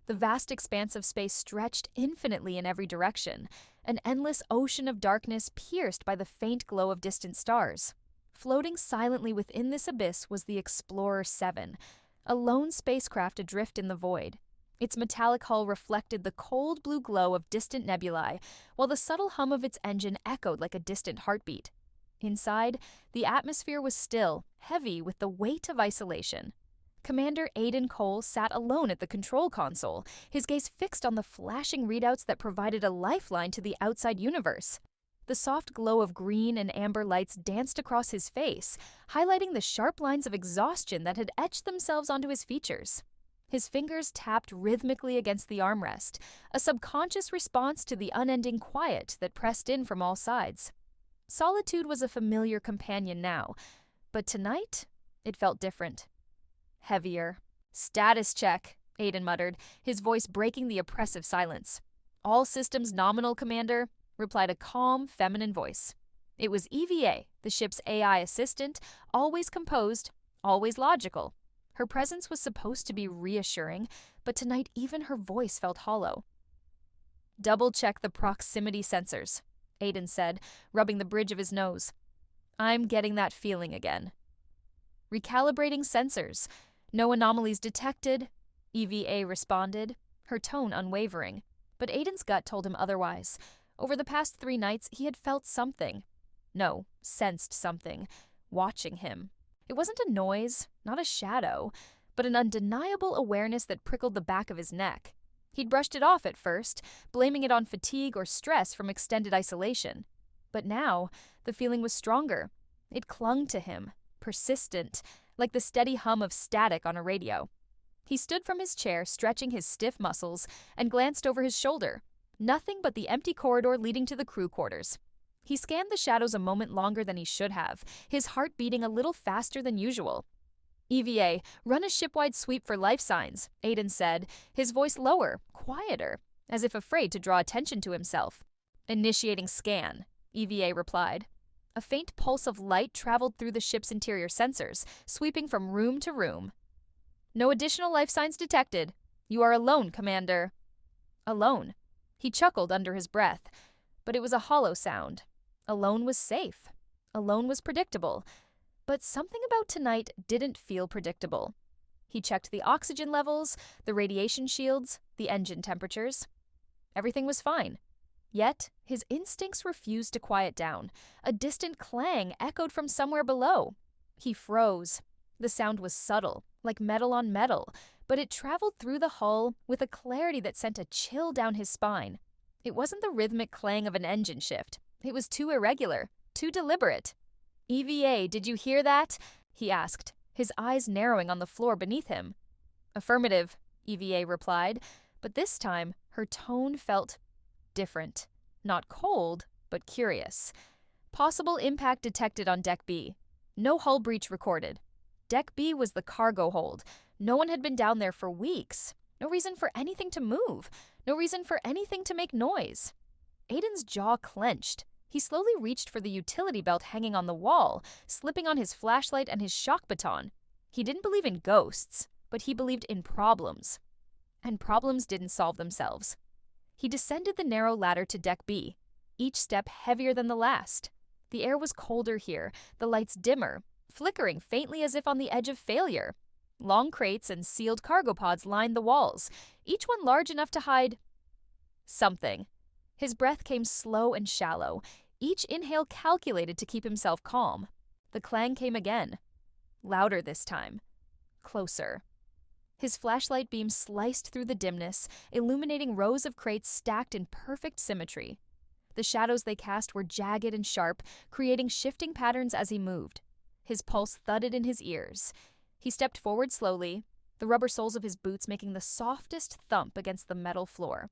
The vast expanse of space stretched infinitely in every direction, an endless ocean of darkness pierced by the faint glow of distant stars. Floating silently within this abyss was the Explorer 7, a lone spacecraft adrift in the void. Its metallic hull reflected the cold blue glow of distant nebulae, while the subtle hum of its engine echoed like a distant heartbeat. Inside, the atmosphere was still, heavy with the weight of isolation. Commander Aiden Cole sat alone at the control console, his gaze fixed on the flashing readouts that provided a lifeline to the outside universe. The soft glow of green and amber lights danced across his face, highlighting the sharp lines of exhaustion that had etched themselves onto his features. His fingers tapped rhythmically against the armrest, a subconscious response to the unending quiet that pressed in from all sides. Solitude was a familiar companion now, but tonight it felt different. Heavier. "Status check," Aiden muttered, his voice breaking the oppressive silence. "All systems nominal, Commander," replied a calm, feminine voice. It was EVA, the ship's AI assistant, always composed, always logical. Her presence was supposed to be reassuring, but tonight even her voice felt hollow. "Double-check the proximity sensors," Aiden said, rubbing the bridge of his nose. "I'm getting that feeling again." "Recalibrating sensors. No anomalies detected," EVA responded, her tone unwavering. But Aiden's gut told him otherwise. Over the past 3 nights, he had felt something. No, sensed something. Watching him. It wasn't a noise, not a shadow, but an undeniable awareness that prickled the back of his neck. He'd brushed it off at first, blaming it on fatigue or stress from extended isolation. But now, the feeling was stronger. It clung to him, persistent, like the steady hum of static on a radio. He stood from his chair, stretching his stiff muscles, and glanced over his shoulder. Nothing but the empty corridor leading to the crew quarters. He scanned the shadows a moment longer than he should have, his heart beating a little faster than usual. "EVA, run a shipwide sweep for life signs," Aiden said, his voice lower, quieter, as if afraid to draw attention to himself. "Initiating scan," EVA replied. A faint pulse of light traveled through the ship's interior sensors, sweeping from room to room. "No additional life signs detected. You are alone, Commander." Alone. He chuckled under his breath, but it was a hollow sound. Alone was safe. Alone was predictable. But something about tonight didn't feel predictable. He checked the oxygen levels, the radiation shields, the engine temperatures. Everything was fine. Yet, his instincts refused to quiet down. A distant clang echoed from somewhere below. He froze. The sound was subtle, like metal on metal, but it traveled through the hull with a clarity that sent a chill down his spine. It wasn't the rhythmic clang of an engine shift. It was too irregular, too deliberate. "EVA, did you hear that?" he asked, his eyes narrowing on the floor beneath him. "Affirmative," EVA replied, but this time her tone felt different. Not cold, but curious. "Possible impact detected on Deck B. No hull breach recorded. Deck B was the cargo hold. No one had been down there for weeks. No reason for anything to move. No reason for anything to make noise." Aiden's jaw clenched. He slowly reached for the utility belt hanging on the wall, slipping on his flashlight and his shock baton. He didn't believe in ghosts, but he believed in problems. And problems didn't solve themselves. He descended the narrow ladder to Deck B, each step heavier than the last. The air was colder here, the lights dimmer, flickering faintly as if on the edge of failure. Long crates and sealed cargo pods lined the walls, each one large enough to hide something. His breath came slow and shallow, each inhale calculated to keep himself calm. The clang came again. Louder this time. Closer. His flashlight beam sliced through the dimness, illuminating rows of crates stacked in perfect symmetry. The shadows they cast were jagged and sharp, creating shifting patterns as he moved. His pulse thudded in his ears. He stepped forward slowly, the rubber soles of his boots making the softest thump against the metal floor.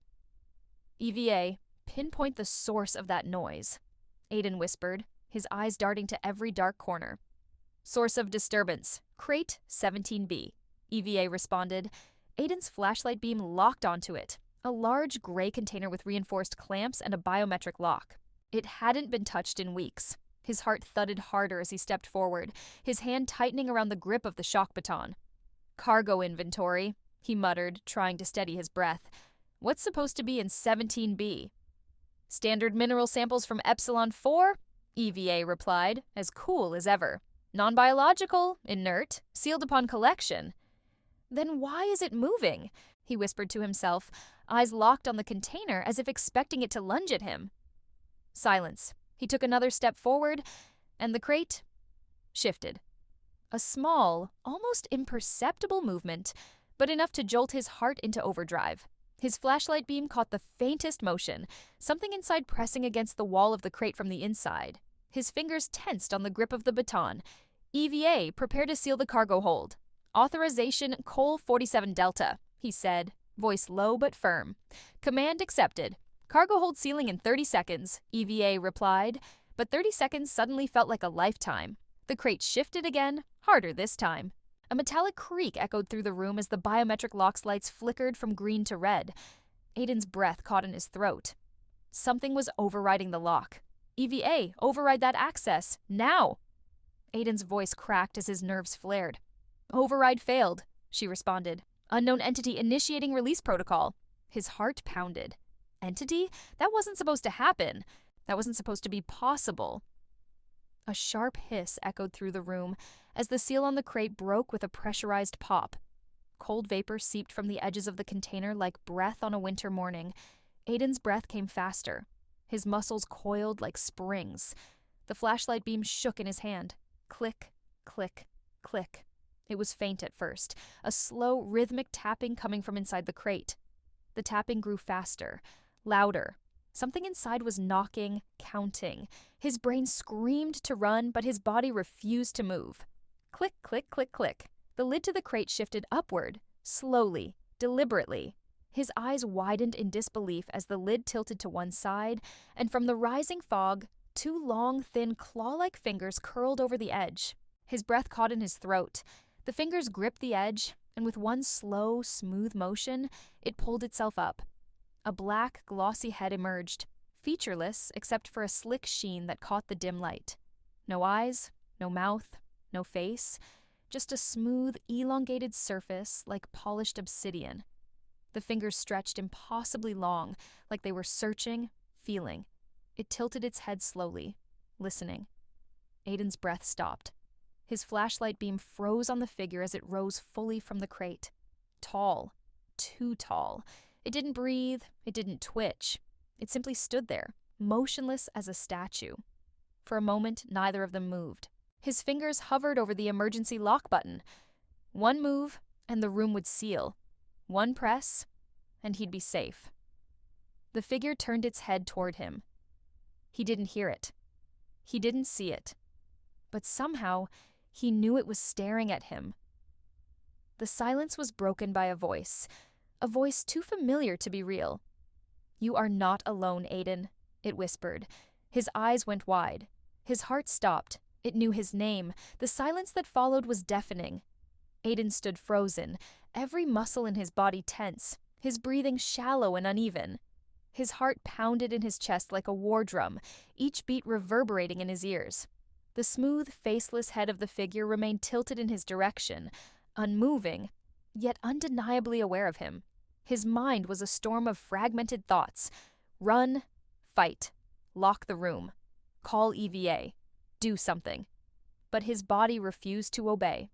"EVA, pinpoint the source of that noise," Aiden whispered, his eyes darting to every dark corner. "Source of disturbance, crate 17B," EVA responded. Aiden's flashlight beam locked onto it, a large gray container with reinforced clamps and a biometric lock. It hadn't been touched in weeks. His heart thudded harder as he stepped forward, his hand tightening around the grip of the shock baton. "Cargo inventory," he muttered, trying to steady his breath. What's supposed to be in 17B? Standard mineral samples from Epsilon 4? EVA replied, as cool as ever. Non-biological, inert, sealed upon collection. Then why is it moving? He whispered to himself, eyes locked on the container as if expecting it to lunge at him. Silence. He took another step forward, and the crate shifted. A small, almost imperceptible movement, but enough to jolt his heart into overdrive. His flashlight beam caught the faintest motion, something inside pressing against the wall of the crate from the inside. His fingers tensed on the grip of the baton. EVA, prepare to seal the cargo hold. Authorization Col 47 Delta, he said, voice low but firm. Command accepted. Cargo hold sealing in 30 seconds, EVA replied, but 30 seconds suddenly felt like a lifetime. The crate shifted again, harder this time. A metallic creak echoed through the room as the biometric lock's lights flickered from green to red. Aiden's breath caught in his throat. Something was overriding the lock. EVA, override that access, now! Aiden's voice cracked as his nerves flared. Override failed, she responded. Unknown entity initiating release protocol. His heart pounded. Entity? That wasn't supposed to happen. That wasn't supposed to be possible. A sharp hiss echoed through the room as the seal on the crate broke with a pressurized pop. Cold vapor seeped from the edges of the container like breath on a winter morning. Aiden's breath came faster. His muscles coiled like springs. The flashlight beam shook in his hand. Click, click, click. It was faint at first, a slow, rhythmic tapping coming from inside the crate. The tapping grew faster, louder. Something inside was knocking, counting. His brain screamed to run, but his body refused to move. Click, click, click, click. The lid to the crate shifted upward, slowly, deliberately. His eyes widened in disbelief as the lid tilted to one side, and from the rising fog, two long, thin, claw-like fingers curled over the edge. His breath caught in his throat. The fingers gripped the edge, and with one slow, smooth motion, it pulled itself up. A black, glossy head emerged, featureless except for a slick sheen that caught the dim light. No eyes, no mouth, no face, just a smooth, elongated surface like polished obsidian. The fingers stretched impossibly long, like they were searching, feeling. It tilted its head slowly, listening. Aiden's breath stopped. His flashlight beam froze on the figure as it rose fully from the crate. Tall. Too tall. It didn't breathe. It didn't twitch. It simply stood there, motionless as a statue. For a moment, neither of them moved. His fingers hovered over the emergency lock button. One move, and the room would seal. One press, and he'd be safe. The figure turned its head toward him. He didn't hear it. He didn't see it. But somehow, he knew it was staring at him. The silence was broken by a voice too familiar to be real. You are not alone, Aiden, it whispered. His eyes went wide. His heart stopped. It knew his name. The silence that followed was deafening. Aiden stood frozen, every muscle in his body tense, his breathing shallow and uneven. His heart pounded in his chest like a war drum, each beat reverberating in his ears. The smooth, faceless head of the figure remained tilted in his direction, unmoving, yet undeniably aware of him. His mind was a storm of fragmented thoughts. Run, fight, lock the room, call EVA, do something. But his body refused to obey.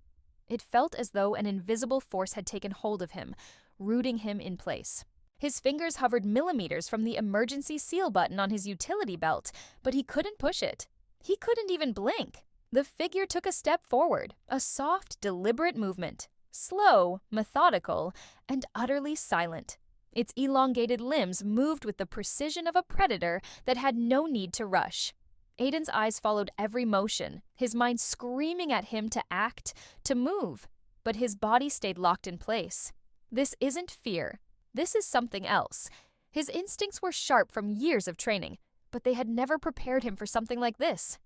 It felt as though an invisible force had taken hold of him, rooting him in place. His fingers hovered millimeters from the emergency seal button on his utility belt, but he couldn't push it. He couldn't even blink. The figure took a step forward, a soft, deliberate movement. Slow, methodical, and utterly silent. Its elongated limbs moved with the precision of a predator that had no need to rush. Aiden's eyes followed every motion, his mind screaming at him to act, to move. But his body stayed locked in place. This isn't fear. This is something else. His instincts were sharp from years of training, but they had never prepared him for something like this.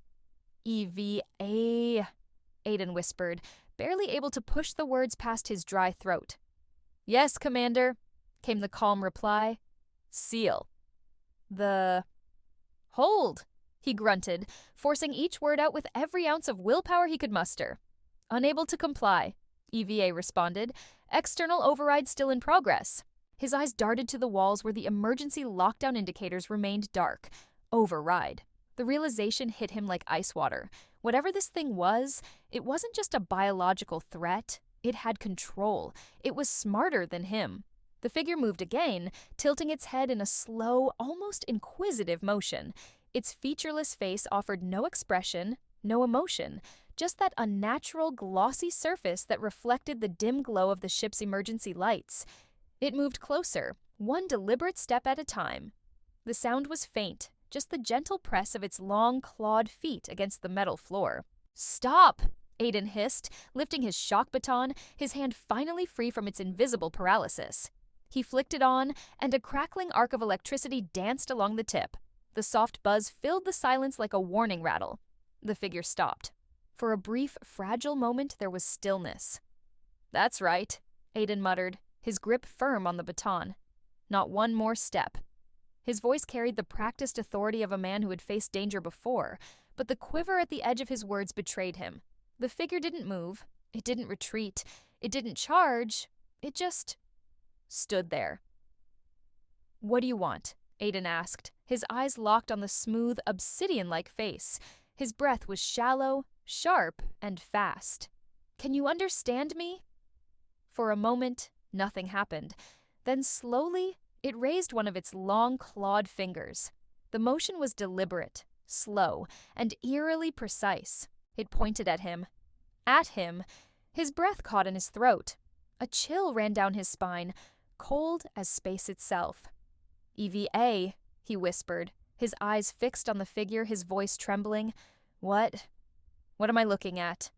EVA, Aiden whispered, barely able to push the words past his dry throat. Yes, Commander, came the calm reply. Seal. Hold, he grunted, forcing each word out with every ounce of willpower he could muster. Unable to comply, EVA responded, External override still in progress. His eyes darted to the walls where the emergency lockdown indicators remained dark. Override. The realization hit him like ice water. Whatever this thing was, it wasn't just a biological threat. It had control. It was smarter than him. The figure moved again, tilting its head in a slow, almost inquisitive motion. Its featureless face offered no expression, no emotion, just that unnatural, glossy surface that reflected the dim glow of the ship's emergency lights. It moved closer, one deliberate step at a time. The sound was faint, just the gentle press of its long, clawed feet against the metal floor. "Stop!" Aiden hissed, lifting his shock baton, his hand finally free from its invisible paralysis. He flicked it on, and a crackling arc of electricity danced along the tip. The soft buzz filled the silence like a warning rattle. The figure stopped. For a brief, fragile moment, there was stillness. "That's right," Aiden muttered, his grip firm on the baton. "Not one more step." His voice carried the practiced authority of a man who had faced danger before, but the quiver at the edge of his words betrayed him. The figure didn't move. It didn't retreat. It didn't charge. It just stood there. "What do you want?" Aiden asked, his eyes locked on the smooth, obsidian-like face. His breath was shallow, sharp, and fast. "Can you understand me?" For a moment, nothing happened. Then slowly, it raised one of its long, clawed fingers. The motion was deliberate, slow, and eerily precise. It pointed at him. At him. His breath caught in his throat. A chill ran down his spine, cold as space itself. "EVA," he whispered, his eyes fixed on the figure, his voice trembling. What am I looking at?"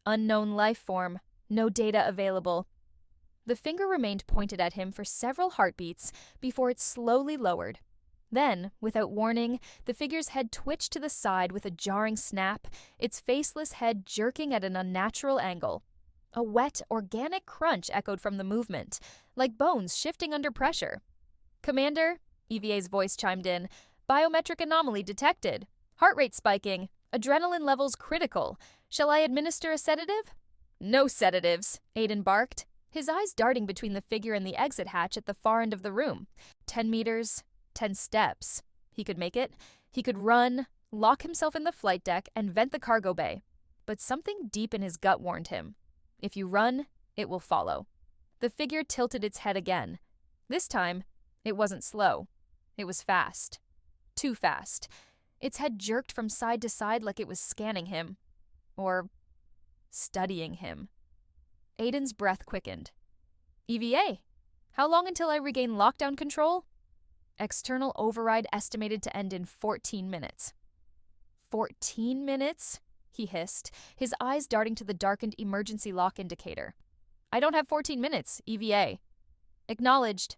"Unknown life form. No data available." The finger remained pointed at him for several heartbeats before it slowly lowered. Then, without warning, the figure's head twitched to the side with a jarring snap, its faceless head jerking at an unnatural angle. A wet, organic crunch echoed from the movement, like bones shifting under pressure. "Commander," EVA's voice chimed in, "biometric anomaly detected. Heart rate spiking. Adrenaline levels critical. Shall I administer a sedative?" "No sedatives," Aiden barked, his eyes darting between the figure and the exit hatch at the far end of the room. 10 meters, 10 steps. He could make it. He could run, lock himself in the flight deck, and vent the cargo bay. But something deep in his gut warned him. If you run, it will follow. The figure tilted its head again. This time, it wasn't slow. It was fast. Too fast. Its head jerked from side to side like it was scanning him. Or studying him. Aiden's breath quickened. "EVA, how long until I regain lockdown control?" "External override estimated to end in 14 minutes. 14 minutes? He hissed, his eyes darting to the darkened emergency lock indicator. "I don't have 14 minutes, EVA." "Acknowledged."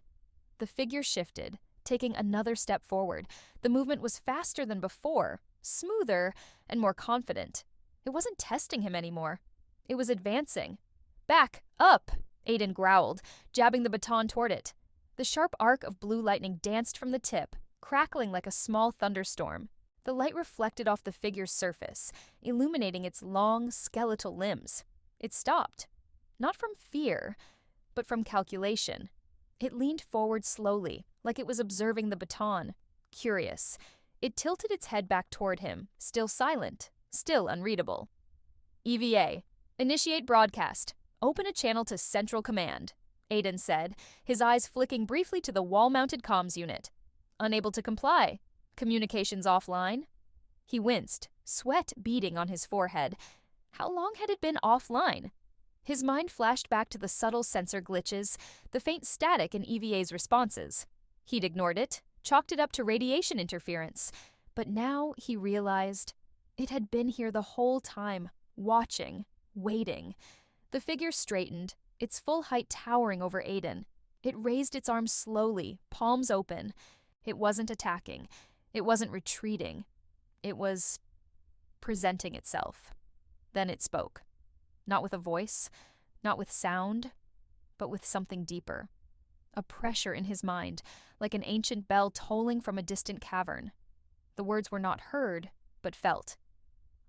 The figure shifted, taking another step forward. The movement was faster than before, smoother, and more confident. It wasn't testing him anymore. It was advancing. "Back! Up!" Aiden growled, jabbing the baton toward it. The sharp arc of blue lightning danced from the tip, crackling like a small thunderstorm. The light reflected off the figure's surface, illuminating its long, skeletal limbs. It stopped. Not from fear, but from calculation. It leaned forward slowly, like it was observing the baton. Curious. It tilted its head back toward him, still silent, still unreadable. "EVA, initiate broadcast. Open a channel to Central Command," Aiden said, his eyes flicking briefly to the wall-mounted comms unit. "Unable to comply. Communications offline." He winced, sweat beading on his forehead. How long had it been offline? His mind flashed back to the subtle sensor glitches, the faint static in EVA's responses. He'd ignored it, chalked it up to radiation interference. But now he realized it had been here the whole time, watching, waiting. The figure straightened, its full height towering over Aiden. It raised its arms slowly, palms open. It wasn't attacking. It wasn't retreating. It was presenting itself. Then it spoke. Not with a voice, not with sound, but with something deeper. A pressure in his mind, like an ancient bell tolling from a distant cavern. The words were not heard, but felt.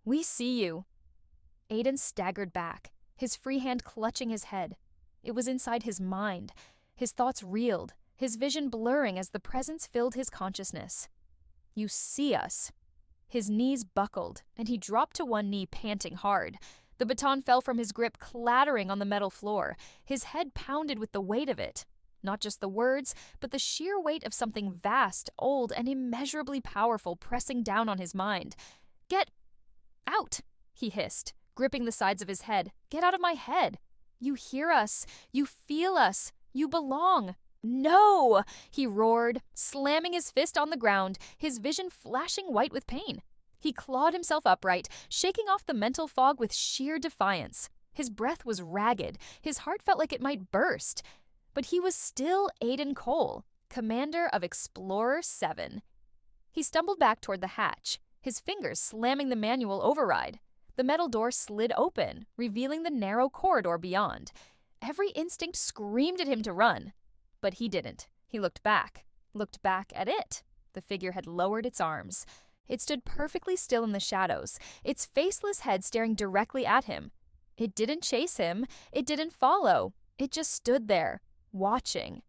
"We see you." Aiden staggered back, his free hand clutching his head. It was inside his mind. His thoughts reeled, his vision blurring as the presence filled his consciousness. "You see us." His knees buckled, and he dropped to one knee, panting hard. The baton fell from his grip, clattering on the metal floor. His head pounded with the weight of it. Not just the words, but the sheer weight of something vast, old, and immeasurably powerful pressing down on his mind. "Get out," he hissed, gripping the sides of his head. "Get out of my head. You hear us. You feel us. You belong." "No!" he roared, slamming his fist on the ground, his vision flashing white with pain. He clawed himself upright, shaking off the mental fog with sheer defiance. His breath was ragged. His heart felt like it might burst. But he was still Aiden Cole, commander of Explorer 7. He stumbled back toward the hatch, his fingers slamming the manual override. The metal door slid open, revealing the narrow corridor beyond. Every instinct screamed at him to run. But he didn't. He looked back at it. The figure had lowered its arms. It stood perfectly still in the shadows, its faceless head staring directly at him. It didn't chase him. It didn't follow. It just stood there, watching.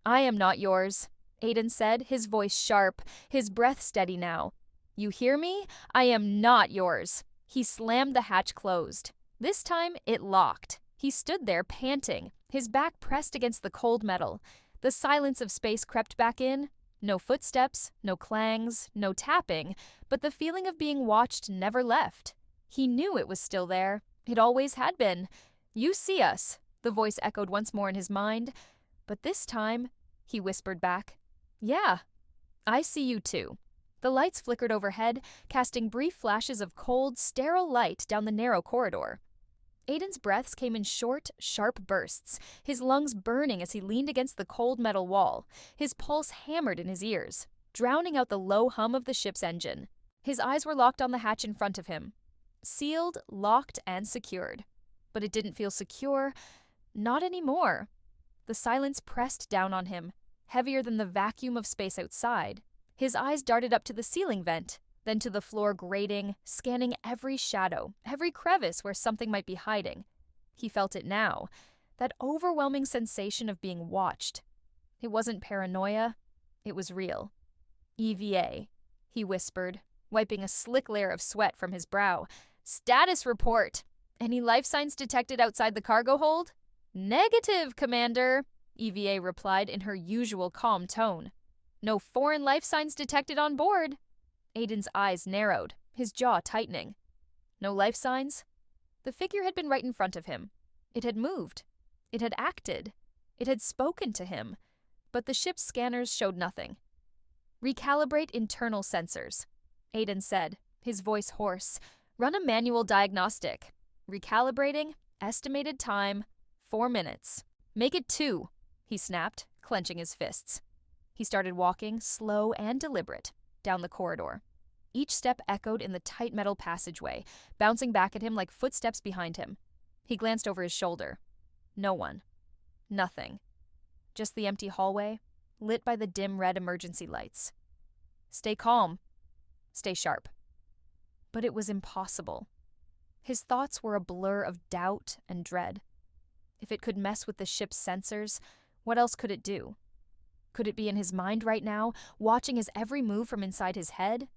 "I am not yours," Aiden said, his voice sharp, his breath steady now. "You hear me? I am not yours." He slammed the hatch closed. This time, it locked. He stood there, panting, his back pressed against the cold metal. The silence of space crept back in. No footsteps, no clangs, no tapping, but the feeling of being watched never left. He knew it was still there. It always had been. "You see us," the voice echoed once more in his mind. But this time, he whispered back, "Yeah, I see you too." The lights flickered overhead, casting brief flashes of cold, sterile light down the narrow corridor. Aiden's breaths came in short, sharp bursts, his lungs burning as he leaned against the cold metal wall. His pulse hammered in his ears, drowning out the low hum of the ship's engine. His eyes were locked on the hatch in front of him. Sealed, locked, and secured. But it didn't feel secure. Not anymore. The silence pressed down on him, heavier than the vacuum of space outside. His eyes darted up to the ceiling vent, then to the floor grating, scanning every shadow, every crevice where something might be hiding. He felt it now, that overwhelming sensation of being watched. It wasn't paranoia, it was real. "EVA," he whispered, wiping a slick layer of sweat from his brow. "Status report. Any life signs detected outside the cargo hold?" "Negative, Commander," EVA replied in her usual calm tone. "No foreign life signs detected on board." Aiden's eyes narrowed, his jaw tightening. No life signs? The figure had been right in front of him. It had moved. It had acted. It had spoken to him. But the ship's scanners showed nothing. "Recalibrate internal sensors," Aiden said, his voice hoarse. "Run a manual diagnostic. Recalibrating, estimated time, 4 minutes. Make it 2, he snapped, clenching his fists. He started walking, slow and deliberate, down the corridor. Each step echoed in the tight metal passageway, bouncing back at him like footsteps behind him. He glanced over his shoulder. No one. Nothing. Just the empty hallway, lit by the dim red emergency lights. Stay calm. Stay sharp. But it was impossible. His thoughts were a blur of doubt and dread. If it could mess with the ship's sensors, what else could it do? Could it be in his mind right now, watching his every move from inside his head?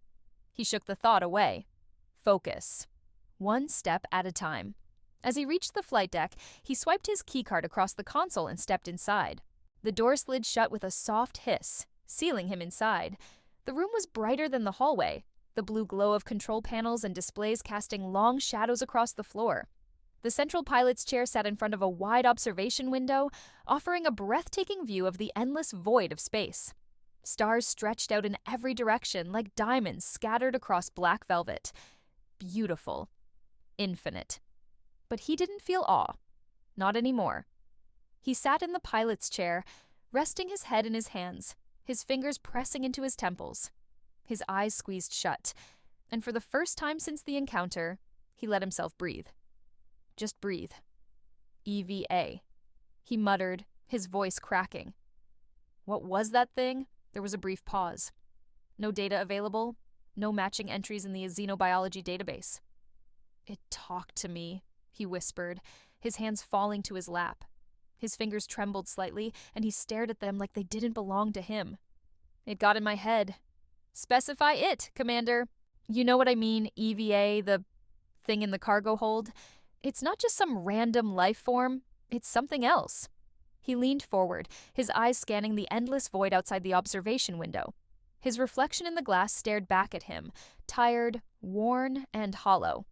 He shook the thought away. Focus. One step at a time. As he reached the flight deck, he swiped his keycard across the console and stepped inside. The door slid shut with a soft hiss, sealing him inside. The room was brighter than the hallway, the blue glow of control panels and displays casting long shadows across the floor. The central pilot's chair sat in front of a wide observation window, offering a breathtaking view of the endless void of space. Stars stretched out in every direction like diamonds scattered across black velvet. Beautiful. Infinite. But he didn't feel awe. Not anymore. He sat in the pilot's chair, resting his head in his hands, his fingers pressing into his temples. His eyes squeezed shut, and for the first time since the encounter, he let himself breathe. Just breathe. EVA. He muttered, his voice cracking. What was that thing? There was a brief pause. No data available, no matching entries in the xenobiology database. It talked to me, he whispered, his hands falling to his lap. His fingers trembled slightly, and he stared at them like they didn't belong to him. It got in my head. Specify it, Commander. You know what I mean, EVA, the thing in the cargo hold? It's not just some random life form, it's something else. He leaned forward, his eyes scanning the endless void outside the observation window. His reflection in the glass stared back at him, tired, worn, and hollow.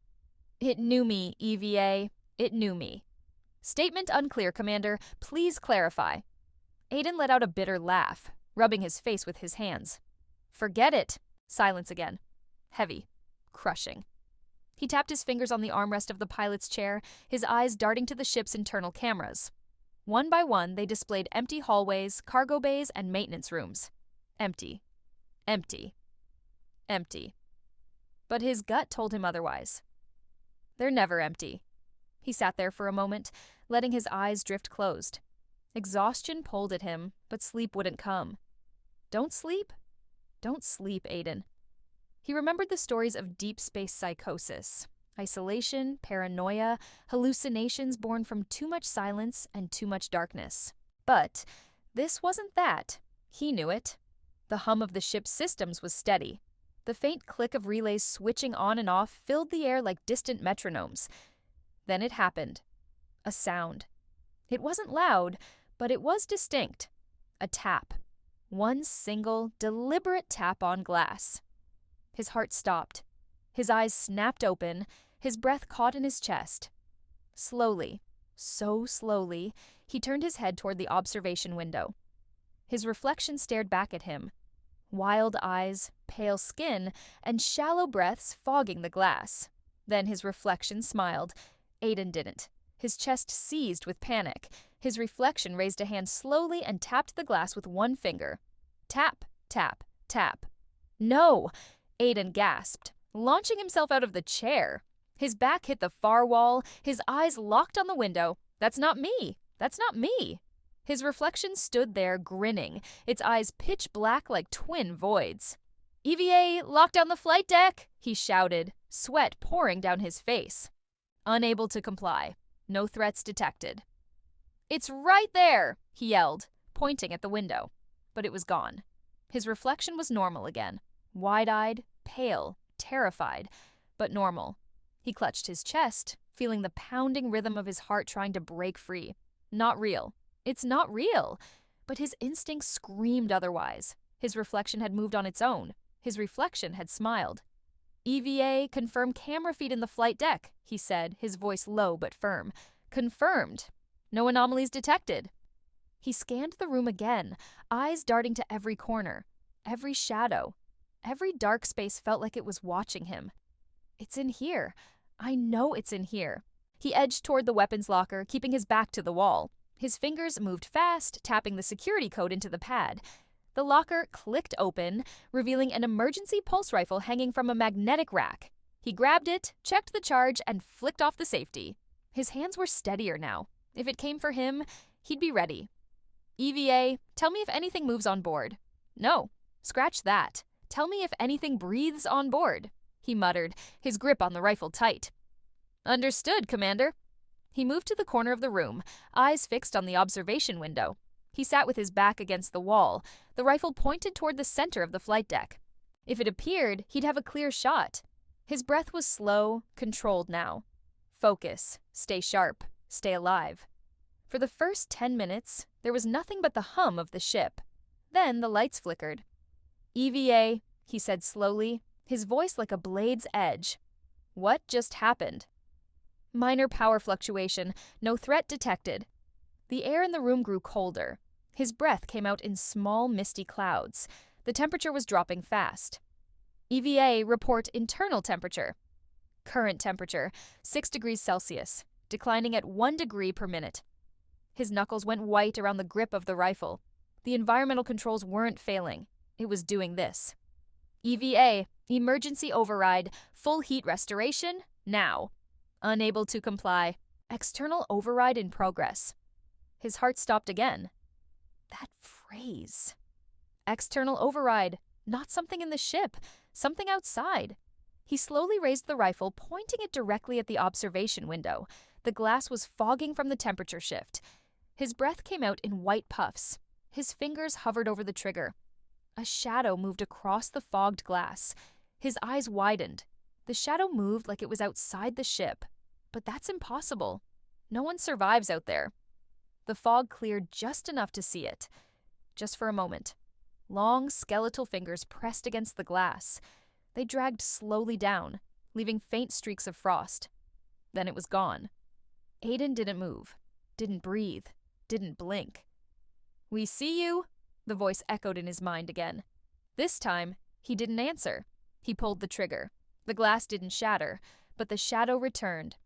It knew me, EVA. It knew me. Statement unclear, Commander. Please clarify. Aiden let out a bitter laugh, rubbing his face with his hands. Forget it. Silence again. Heavy. Crushing. He tapped his fingers on the armrest of the pilot's chair, his eyes darting to the ship's internal cameras. One by one, they displayed empty hallways, cargo bays, and maintenance rooms. Empty. Empty. Empty. But his gut told him otherwise. They're never empty. He sat there for a moment, letting his eyes drift closed. Exhaustion pulled at him, but sleep wouldn't come. Don't sleep? Don't sleep, Aiden. He remembered the stories of deep space psychosis, isolation, paranoia, hallucinations born from too much silence and too much darkness. But this wasn't that. He knew it. The hum of the ship's systems was steady. The faint click of relays switching on and off filled the air like distant metronomes. Then it happened. A sound. It wasn't loud, but it was distinct. A tap. One single, deliberate tap on glass. His heart stopped. His eyes snapped open, his breath caught in his chest. Slowly, so slowly, he turned his head toward the observation window. His reflection stared back at him. Wild eyes, pale skin, and shallow breaths fogging the glass. Then his reflection smiled. Aiden didn't. His chest seized with panic. His reflection raised a hand slowly and tapped the glass with one finger. Tap, tap, tap. No! Aiden gasped, launching himself out of the chair. His back hit the far wall, his eyes locked on the window. That's not me! That's not me! His reflection stood there, grinning, its eyes pitch black like twin voids. EVA, lock down the flight deck! He shouted, sweat pouring down his face. Unable to comply. No threats detected. It's right there! He yelled, pointing at the window. But it was gone. His reflection was normal again. Wide-eyed, pale, terrified, but normal. He clutched his chest, feeling the pounding rhythm of his heart trying to break free. Not real. It's not real. But his instincts screamed otherwise. His reflection had moved on its own. His reflection had smiled. EVA, confirm camera feed in the flight deck, he said, his voice low but firm. Confirmed. No anomalies detected. He scanned the room again, eyes darting to every corner, every shadow. Every dark space felt like it was watching him. It's in here. I know it's in here. He edged toward the weapons locker, keeping his back to the wall. His fingers moved fast, tapping the security code into the pad. The locker clicked open, revealing an emergency pulse rifle hanging from a magnetic rack. He grabbed it, checked the charge, and flicked off the safety. His hands were steadier now. If it came for him, he'd be ready. EVA, tell me if anything moves on board. No, scratch that. Tell me if anything breathes on board, he muttered, his grip on the rifle tight. Understood, Commander. He moved to the corner of the room, eyes fixed on the observation window. He sat with his back against the wall, the rifle pointed toward the center of the flight deck. If it appeared, he'd have a clear shot. His breath was slow, controlled now. Focus, stay sharp, stay alive. For the first 10 minutes, there was nothing but the hum of the ship. Then the lights flickered. EVA, he said slowly, his voice like a blade's edge. What just happened? Minor power fluctuation, no threat detected. The air in the room grew colder. His breath came out in small, misty clouds. The temperature was dropping fast. EVA, report internal temperature. Current temperature, 6 degrees Celsius, declining at 1 degree per minute. His knuckles went white around the grip of the rifle. The environmental controls weren't failing. It was doing this. EVA, emergency override, full heat restoration, now. Unable to comply. External override in progress. His heart stopped again. That phrase. External override. Not something in the ship. Something outside. He slowly raised the rifle, pointing it directly at the observation window. The glass was fogging from the temperature shift. His breath came out in white puffs. His fingers hovered over the trigger. A shadow moved across the fogged glass. His eyes widened. The shadow moved like it was outside the ship. But that's impossible. No one survives out there. The fog cleared just enough to see it. Just for a moment. Long, skeletal fingers pressed against the glass. They dragged slowly down, leaving faint streaks of frost. Then it was gone. Aiden didn't move, didn't breathe, didn't blink. "We see you," the voice echoed in his mind again. This time, he didn't answer. He pulled the trigger. The glass didn't shatter, but the shadow returned,